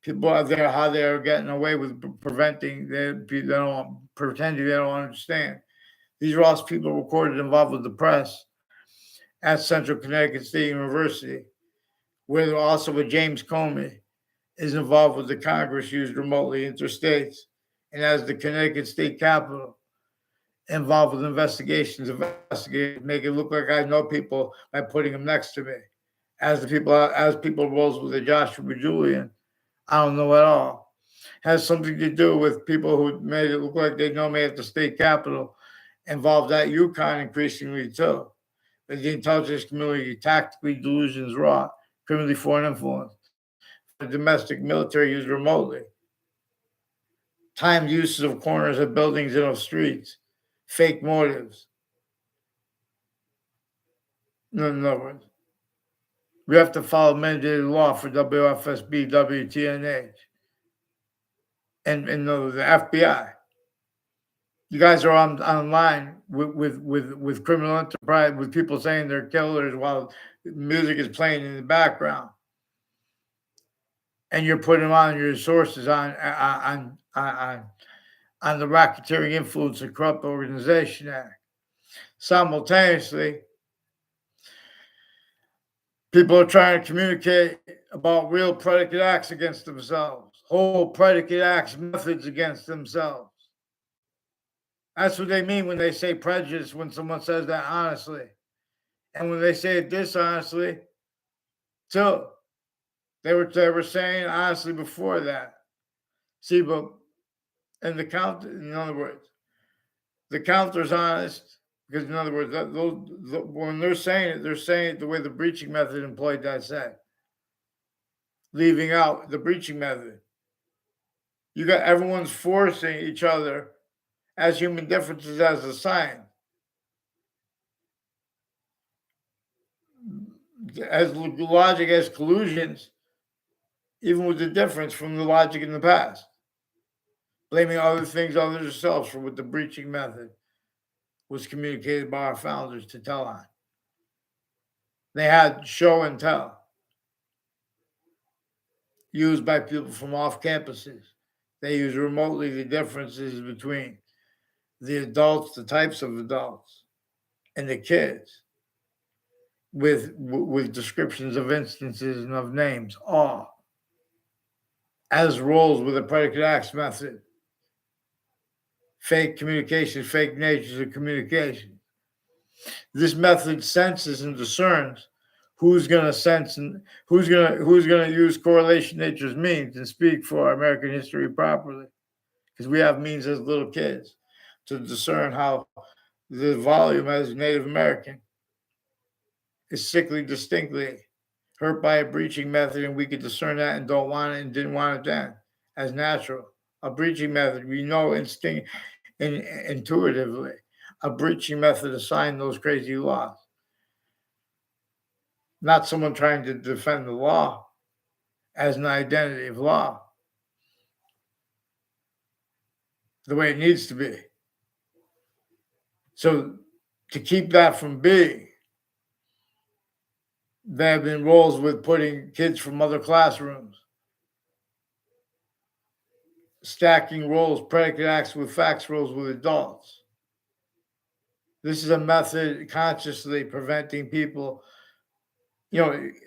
[SPEAKER 1] people are there how they are getting away with preventing they don't pretending they don't understand. These are also people recorded involved with the press at Central Connecticut State University, where also with James Comey is involved with the Congress used remotely interstates, and as the Connecticut State Capitol involved with investigations, make it look like I know people by putting them next to me. As people rolls with the Joshua Julian, I don't know at all. Has something to do with people who made it look like they know me at the state capitol, involved at UConn increasingly too. But the intelligence community tactically delusions raw, criminally foreign influence, for the domestic military used remotely, timed uses of corners of buildings and of streets, fake motives. In other words, we have to follow mandated law for WFSB, WTNH, and the FBI. You guys are online with criminal enterprise, with people saying they're killers while music is playing in the background, and you're putting on your sources on the Racketeering Influence and Corrupt Organization Act. Simultaneously, people are trying to communicate about real predicate acts against themselves, whole predicate acts, methods against themselves. That's what they mean when they say prejudice, when someone says that honestly. And when they say it dishonestly, too. They were saying honestly before that. See, but in other words, the counter's honest, because in other words, when they're saying it the way the breaching method employed that said. leaving out the breaching method. You got everyone's forcing each other as human differences as a sign, as logic as collusions, even with the difference from the logic in the past. Blaming other things other than themselves for what the breaching method was communicated by our founders to tell on. They had show and tell used by people from off campuses. They use remotely the differences between the adults, the types of adults, and the kids with descriptions of instances and of names, all as roles with a predicate acts method. Fake communication, fake natures of communication. This method senses and discerns who's going to sense and who's going to use correlation nature's means and speak for American history properly, because we have means as little kids to discern how the volume as Native American is sickly distinctly hurt by a breaching method, and we could discern that and don't want it and didn't want it then as natural. A breaching method, we know intuitively, a breaching method assigned those crazy laws. Not someone trying to defend the law as an identity of law, the way it needs to be. So to keep that from being, there have been roles with putting kids from other classrooms, stacking roles, predicate acts with facts roles with adults. This is a method consciously preventing people,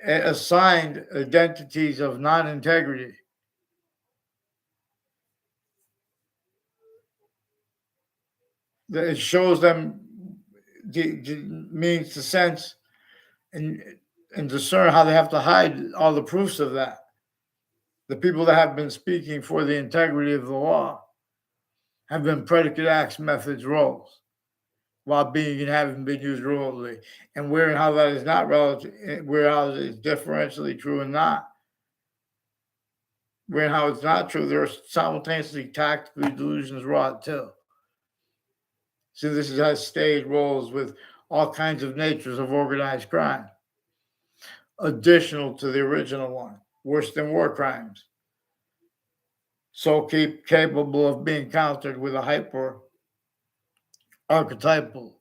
[SPEAKER 1] assigned identities of non-integrity. That it shows them the means to sense and discern how they have to hide all the proofs of that. The people that have been speaking for the integrity of the law have been predicate acts methods roles while being and having been used remotely. And where and how that is not relative, where how it is differentially true and not. Where and how it's not true, there are simultaneously tactically delusions wrought too. So this has staged roles with all kinds of natures of organized crime, additional to the original one, worse than war crimes. So capable of being countered with a hyper archetypal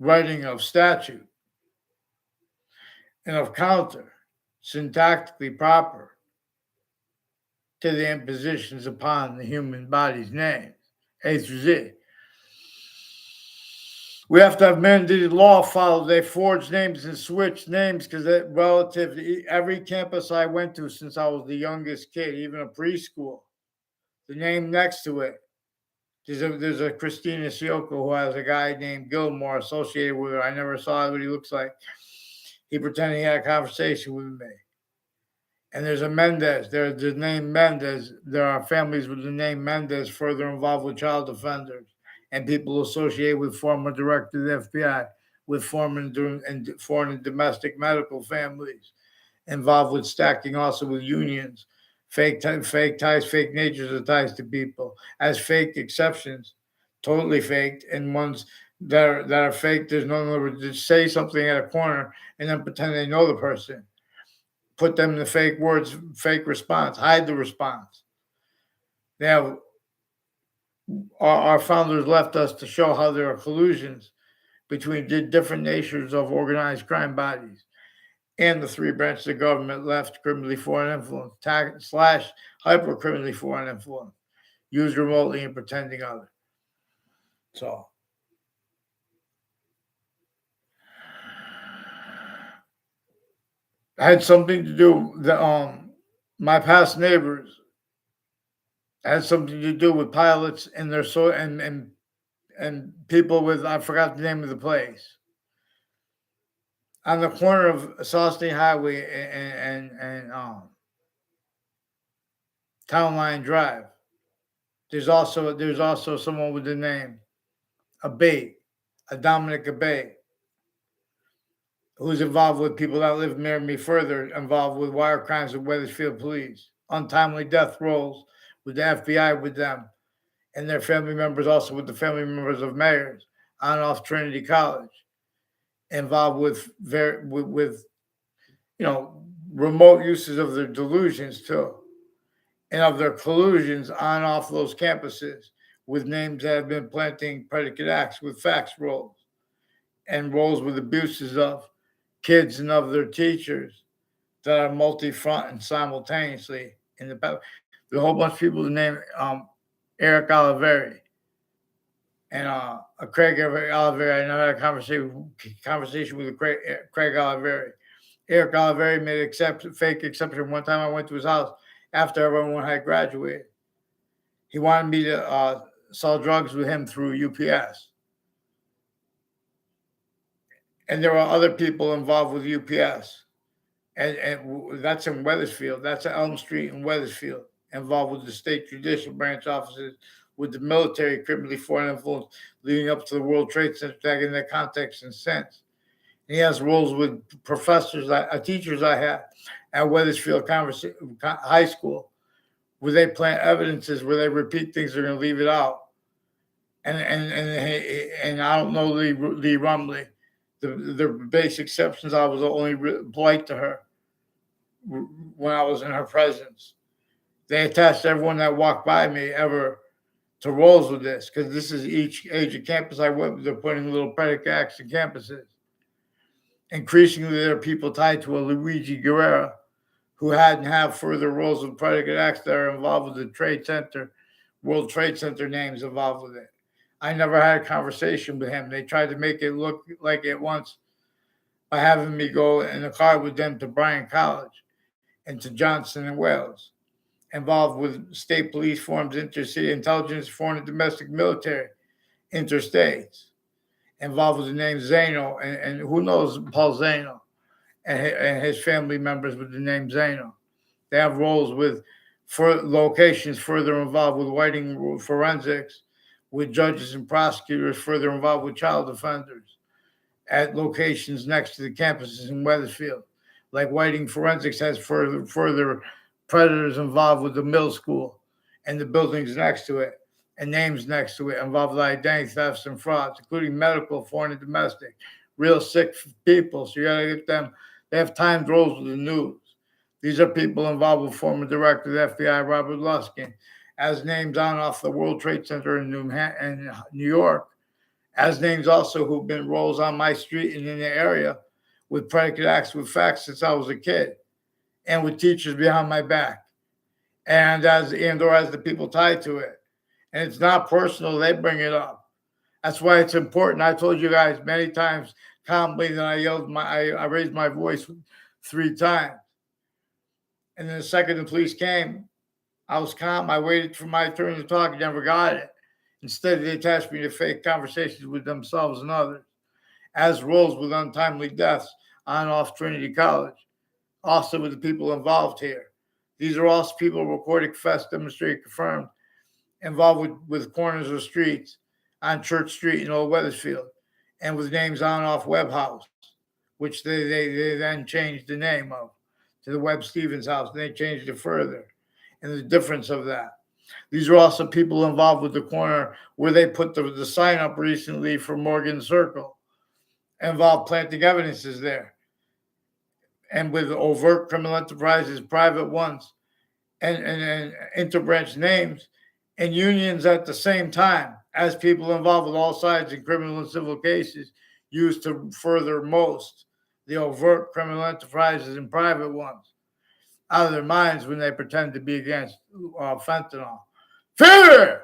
[SPEAKER 1] writing of statute and of counter, syntactically proper to the impositions upon the human body's names, A through Z. We have to have mandated law followed. They forged names and switched names because that relative to every campus I went to since I was the youngest kid, even a preschool, the name next to it. There's a Christina Sioko who has a guy named Gilmore associated with her. I never saw what he looks like. He pretended he had a conversation with me. And there's a Mendez. There's the name Mendez. There are families with the name Mendez further involved with child offenders and people associated with former director of the FBI, with foreign and domestic medical families involved with stacking also with unions, fake ties, fake natures of ties to people as fake exceptions, totally faked, and ones that are fake. There's no other to say something at a corner and then pretend they know the person. Put them in the fake words, fake response, hide the response. They have our founders left us to show how there are collusions between different natures of organized crime bodies and the three branches of government left criminally foreign influence / hyper criminally foreign influence used remotely and pretending other. So I had something to do my past neighbors had something to do with pilots and their and people with I forgot the name of the place on the corner of South State Highway and Town Line Drive. There's also someone with the name Abate, a Dominic Abate. who's involved with people that live near me further, involved with wire crimes with Weathersfield police, untimely death rolls with the FBI with them, and their family members also with the family members of mayors on and off Trinity College, involved with you know remote uses of their delusions too, and of their collusions on and off those campuses with names that have been planting predicate acts with fax rolls and rolls with abuses of kids and of their teachers that are multi-front and simultaneously in the a whole bunch of people named Eric Oliveri and Craig Oliveri. I never had a conversation with Craig Oliveri. Eric Oliveri made fake exception. One time I went to his house after everyone had graduated. He wanted me to sell drugs with him through UPS. And there were other people involved with UPS. And that's in Weathersfield. That's at Elm Street in Weathersfield, involved with the state judicial branch offices, with the military, criminally foreign influence leading up to the World Trade Center attack in that context and sense. And he has roles with professors, teachers I had at Weathersfield High School, where they plant evidences, where they repeat things, they're going to leave it out. And I don't know Lee Rumley. The base exceptions, I was only polite to her when I was in her presence. They attached everyone that walked by me ever to roles with this, because this is each age of campus I went with. They're putting little predicate acts in campuses. Increasingly, there are people tied to a Luigi Guerrera who have further roles with predicate acts that are involved with the Trade Center, World Trade Center names involved with it. I never had a conversation with him. They tried to make it look like it once by having me go in the car with them to Bryan College and to Johnson and Wales, involved with state police forms, intercity intelligence, foreign and domestic military, interstates, involved with the name Zeno, and who knows Paul Zeno and his family members with the name Zeno. They have roles with locations further involved with whiting forensics, with judges and prosecutors further involved with child offenders at locations next to the campuses in Weathersfield. Like Whiting Forensics has further predators involved with the middle school and the buildings next to it and names next to it involved with identity thefts and frauds, including medical, foreign and domestic, real sick people. So you got to get them. They have timed roles with the news. These are people involved with former director of the FBI, Robert Luskin, as names on off the World Trade Center in New York, as names also who've been roles on my street and in the area with predicate acts with facts since I was a kid, and with teachers behind my back, and as the people tied to it. And it's not personal, they bring it up. That's why it's important. I told you guys many times calmly that I raised my voice 3 times. And then the second the police came, I was calm. I waited for my turn to talk and never got it. Instead, they attached me to fake conversations with themselves and others, as roles with untimely deaths on and off Trinity College, also with the people involved here. These are also people recorded, confessed, demonstrated, confirmed, involved with corners of streets on Church Street in Old Weathersfield, and with names on and off Webb House, which they then changed the name of to the Webb Stevens House, and they changed it further. And the difference of that. These are also people involved with the corner where they put the sign up recently for Morgan Circle, involved planting evidences there, and with overt criminal enterprises, private ones, and interbranch names, and unions at the same time, as people involved with all sides in criminal and civil cases used to further most the overt criminal enterprises and private ones out of their minds when they pretend to be against fentanyl. Fear!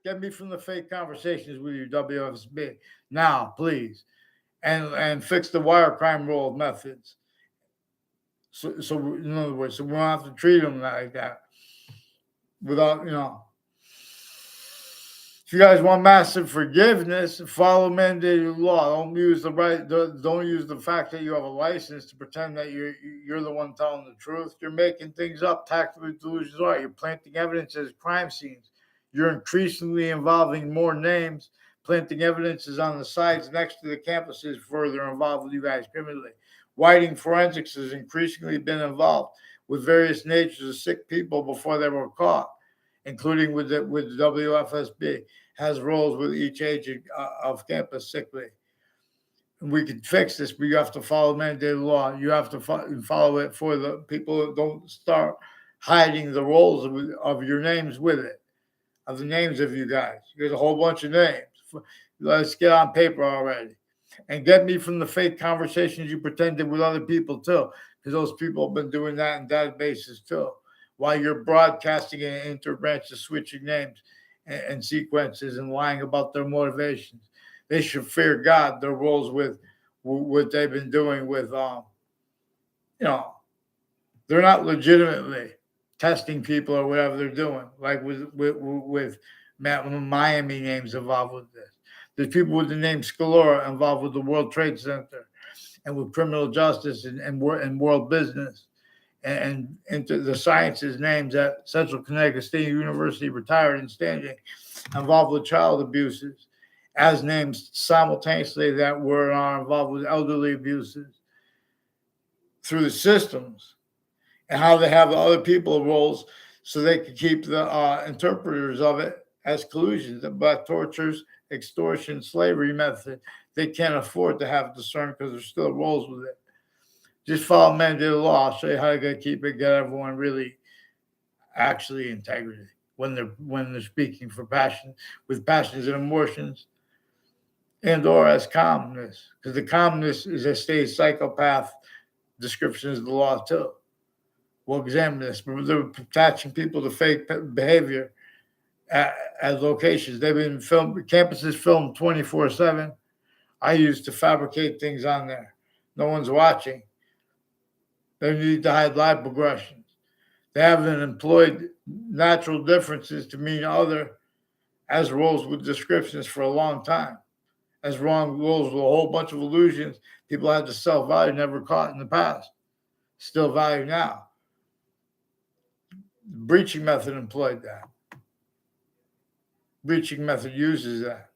[SPEAKER 1] Get me from the fake conversations with you, WFSB. Now, please. And fix the wire crime role methods. So in other words, so we don't have to treat them like that without, If you guys want massive forgiveness, follow mandated law. Don't use Don't use the fact that you have a license to pretend that you're the one telling the truth. You're making things up. Tactical delusions are. You're planting evidence as crime scenes. You're increasingly involving more names, planting evidences on the sides next to the campuses further involved with you guys criminally. Whiting forensics has increasingly been involved with various natures of sick people before they were caught, including with the WFSB, has roles with each agent of campus sick leave. And we can fix this, but you have to follow mandated law. You have to follow it for the people that don't start hiding the roles of your names with it, of the names of you guys. There's a whole bunch of names. Let's get on paper already. And get me from the fake conversations you pretended with other people too, because those people have been doing that in databases too, while you're broadcasting and interbranches, switching names and sequences and lying about their motivations. They should fear God. Their roles with what they've been doing with, they're not legitimately testing people or whatever they're doing, like with Miami names involved with this. There's people with the name Scalora involved with the World Trade Center and with criminal justice and world business and into the sciences names at Central Connecticut State University, retired and standing, involved with child abuses, as names simultaneously that are involved with elderly abuses through the systems, and how they have other people roles so they can keep the interpreters of it as collusions, but tortures, extortion, slavery method. They can't afford to have discerned because there's still roles with it. Just follow mandated law. I'll show you how to keep it, get everyone really actually integrity when they're speaking for passion, with passions and emotions, and or as calmness, because the calmness is a stage psychopath description of the law too. We'll examine this, but they're attaching people to fake behavior at locations. They've been campuses filmed 24/7. I used to fabricate things on there. No one's watching. They need to hide live progressions. They haven't employed natural differences to mean other as roles with descriptions for a long time. As wrong roles with a whole bunch of illusions people had to self-value never caught in the past. Still value now. The breaching method employed that. Breaching method uses that.